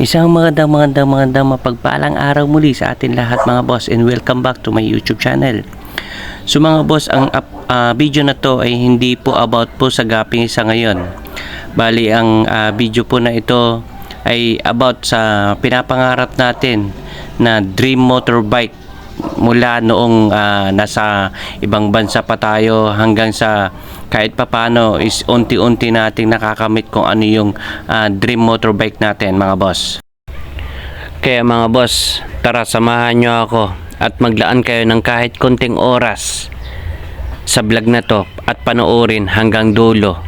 Isang magandang mapagpalang araw muli sa atin lahat mga boss, and welcome back to my YouTube channel. So mga boss, ang video na to ay hindi po about po sa gaping sa ngayon. Bali ang video po na ito ay about sa pinapangarap natin na dream motorbike mula noong nasa ibang bansa pa tayo hanggang sa kahit papano is unti-unti nating nakakamit kung ano yung dream motorbike natin mga boss. Kaya mga boss, tara samahan nyo ako at maglaan kayo ng kahit konting oras sa vlog na to at panoorin hanggang dulo.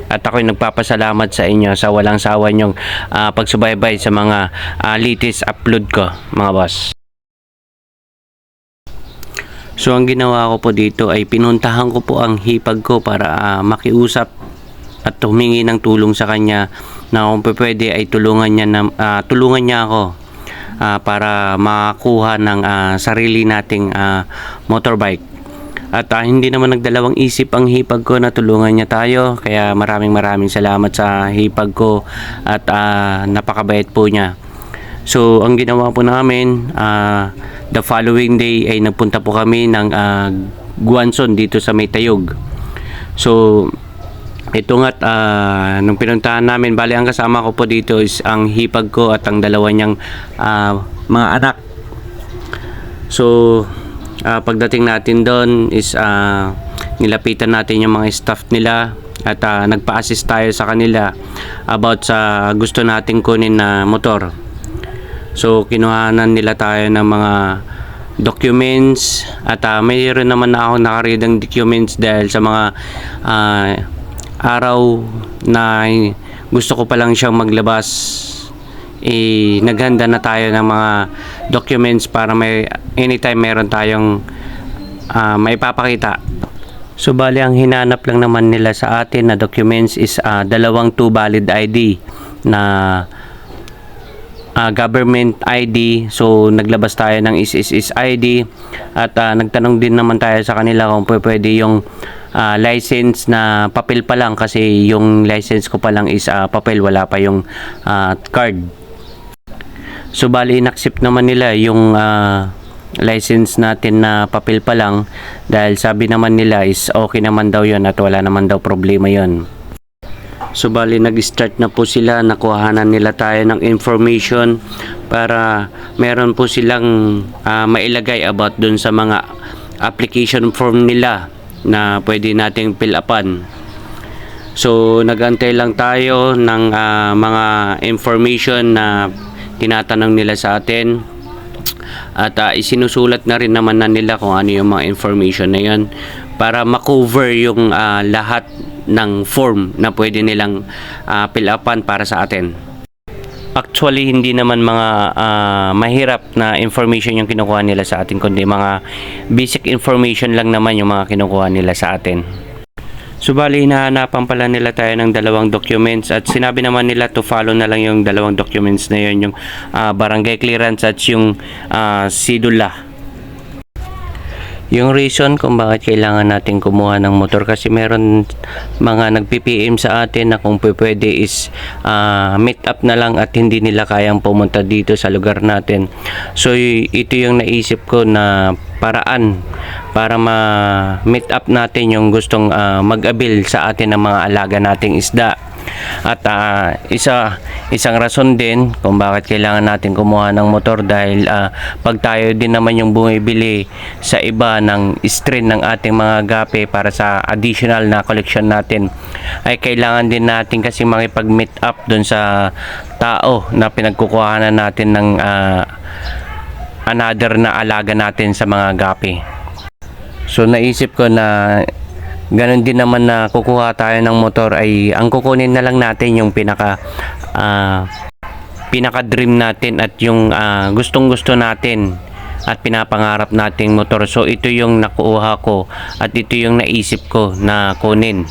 At ako'y nagpapasalamat sa inyo sa walang sawa nyong pagsubaybay sa mga latest upload ko mga boss. So ang ginawa ko po dito ay pinuntahan ko po ang hipag ko para makiusap at humingi ng tulong sa kanya na kung pwede ay tulungan niya ako para makakuha ng sarili nating motorbike. At hindi naman nagdalawang isip ang hipag ko na tulungan niya tayo, kaya maraming salamat sa hipag ko at napakabait po niya. So ang ginawa po namin, the following day ay nagpunta po kami ng Guanson dito sa May Tayog. So ito nga't nung pinuntahan namin, bali ang kasama ko po dito is ang hipag ko at ang dalawa niyang mga anak. So pagdating natin doon is nilapitan natin yung mga staff nila at nagpa-assist tayo sa kanila about sa gusto nating kunin na motor. So kinuhanan nila tayo ng mga documents at mayroon naman na ako nakareadang documents dahil sa mga araw na gusto ko pa lang siyang maglabas, naghanda na tayo ng mga documents para may anytime meron tayong maipapakita. So bali ang hinanap lang naman nila sa atin na documents is dalawang 2 valid ID na government ID. So naglabas tayo ng SSS ID at nagtanong din naman tayo sa kanila kung pwede yung license na papel pa lang, kasi yung license ko pa lang is papel, wala pa yung card. So bali in-accept naman nila yung license natin na papel pa lang dahil sabi naman nila is okay naman daw yun at wala naman daw problema yun. So bali nag-start na po sila, nakuhanan nila tayo ng information para meron po silang mailagay about dun sa mga application form nila na pwede nating fill upan. So nagantay lang tayo ng mga information na tinatanong nila sa atin at isinusulat na rin naman na nila kung ano yung mga information na yun para makover yung lahat ng form na pwede nilang fill upan para sa atin. Actually hindi naman mga mahirap na information yung kinukuha nila sa atin, kundi mga basic information lang naman yung mga kinukuha nila sa atin. So bali hinahanapan pala nila tayo ng dalawang documents at sinabi naman nila to follow na lang yung dalawang documents na yun, yung barangay clearance at yung sidula. Yung reason kung bakit kailangan natin kumuha ng motor kasi meron mga nagpi-PM sa atin na kung pwede is meet up na lang at hindi nila kayang pumunta dito sa lugar natin. So ito yung naisip ko na paraan para ma-meet up natin yung gustong mag-abil sa atin ng mga alaga nating isda. At isang rason din kung bakit kailangan natin kumuha ng motor dahil pag tayo din naman yung bumibili sa iba ng strain ng ating mga gape para sa additional na collection natin, ay kailangan din natin kasi makipag-meet up dun sa tao na pinagkukuhanan natin ng another na alaga natin sa mga gape. So naisip ko na ganon din naman na kukuha tayo ng motor ay ang kukunin na lang natin yung pinaka dream natin at yung gustong gusto natin at pinapangarap nating motor. So ito yung nakuha ko at ito yung naisip ko na kunin.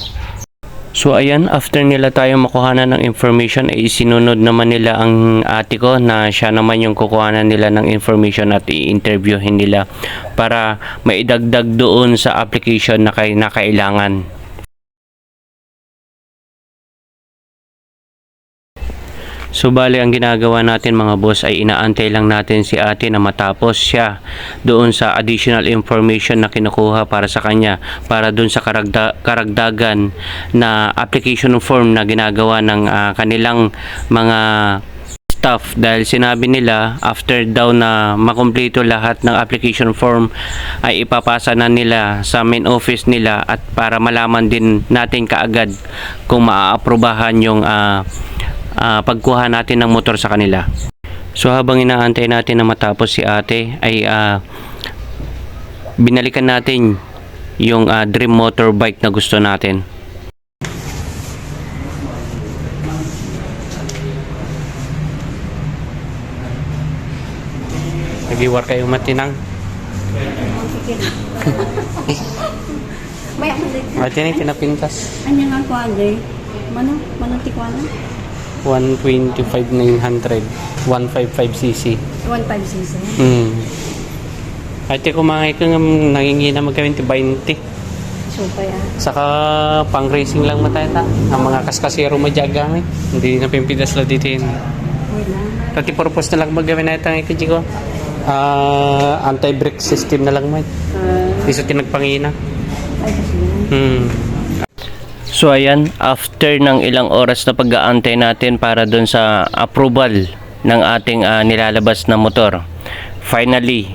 So ayan, after nila tayo makuhanan ng information ay sinunod naman nila ang ate ko na siya naman yung kukuhanan nila ng information at i-interviewin nila para maidagdag doon sa application na kailangan. So bali ang ginagawa natin mga boss ay inaantay lang natin si ate na matapos siya doon sa additional information na kinukuha para sa kanya, para doon sa karagdagan na application form na ginagawa ng kanilang mga staff, dahil sinabi nila after daw na makumpleto lahat ng application form ay ipapasa na nila sa main office nila, at para malaman din natin kaagad kung maaaprubahan yung pagkuha natin ng motor sa kanila. So habang inaantay natin na matapos si ate ay binalikan natin yung dream motorbike na gusto natin. Nag-iwar kayo matinang. Ate na pinapintas. Anya nga ko agay. Mano tikwana? 125-900 155cc. 1.5cc. Ate kumangay ka nga nangingi na magkawin 20. So pa ya. Saka pang racing lang matay ta. Ang mga kaskasero madyagang hindi na pimpidas la dito yun. Wala. Pati purpose na lang magawin na itang ikadji ko. Anti-brake system na lang mo. Di sa tinagpangina. Ay kasi. So ayan, after ng ilang oras na pag-aantay natin para dun sa approval ng ating nilalabas na motor, finally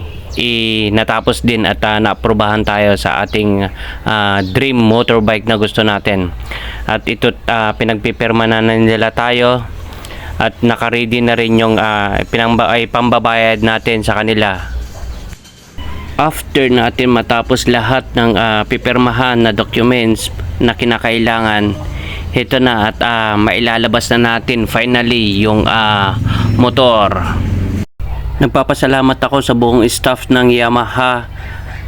natapos din at naaprubahan tayo sa ating dream motorbike na gusto natin. At ito pinagpipirma na nila tayo at nakaready na rin yung pambabayad natin sa kanila. After natin matapos lahat ng pipirmahan na documents na kinakailangan, ito na at mailalabas na natin finally yung motor. Nagpapasalamat ako sa buong staff ng Yamaha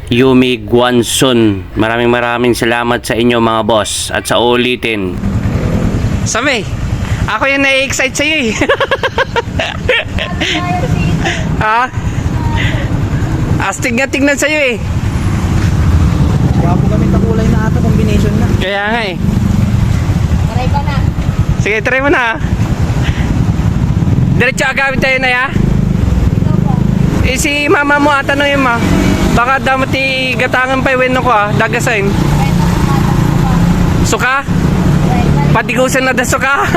Yumi Guanzon. Maraming salamat sa inyo mga boss, at sa ulitin. Same, ako yung na-excite sa'yo eh. Ha? Astig nga tignan sa'yo eh. Wapo kami takulay na ata, combination na. Kaya nga eh. Try ka na. Sige, try mo na. Diretso agawin tayo na ya. Eh si mama mo atanungin mo. Baka damati gatangan pa iwen ko dagasain. Suka? Patigusan na da suka.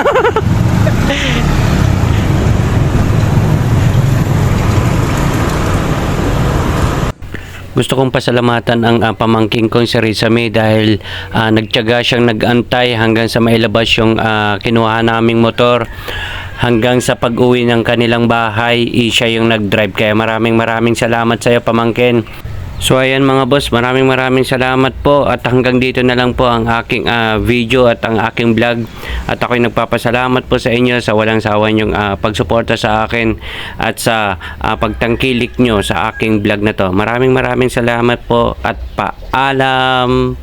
Gusto kong pasalamatan ang pamangking kong si Rizame dahil nagtiyaga siyang nag-antay hanggang sa mailabas yung kinuha naming motor. Hanggang sa pag-uwi ng kanilang bahay, siya yung nag-drive. Kaya maraming salamat sa iyo, pamangkin. So ayan mga boss, maraming salamat po, at hanggang dito na lang po ang aking video at ang aking vlog, at ako'y nagpapasalamat po sa inyo sa walang sawa niyong pagsuporta sa akin at sa pagtangkilik nyo sa aking vlog na to. Maraming salamat po at paalam.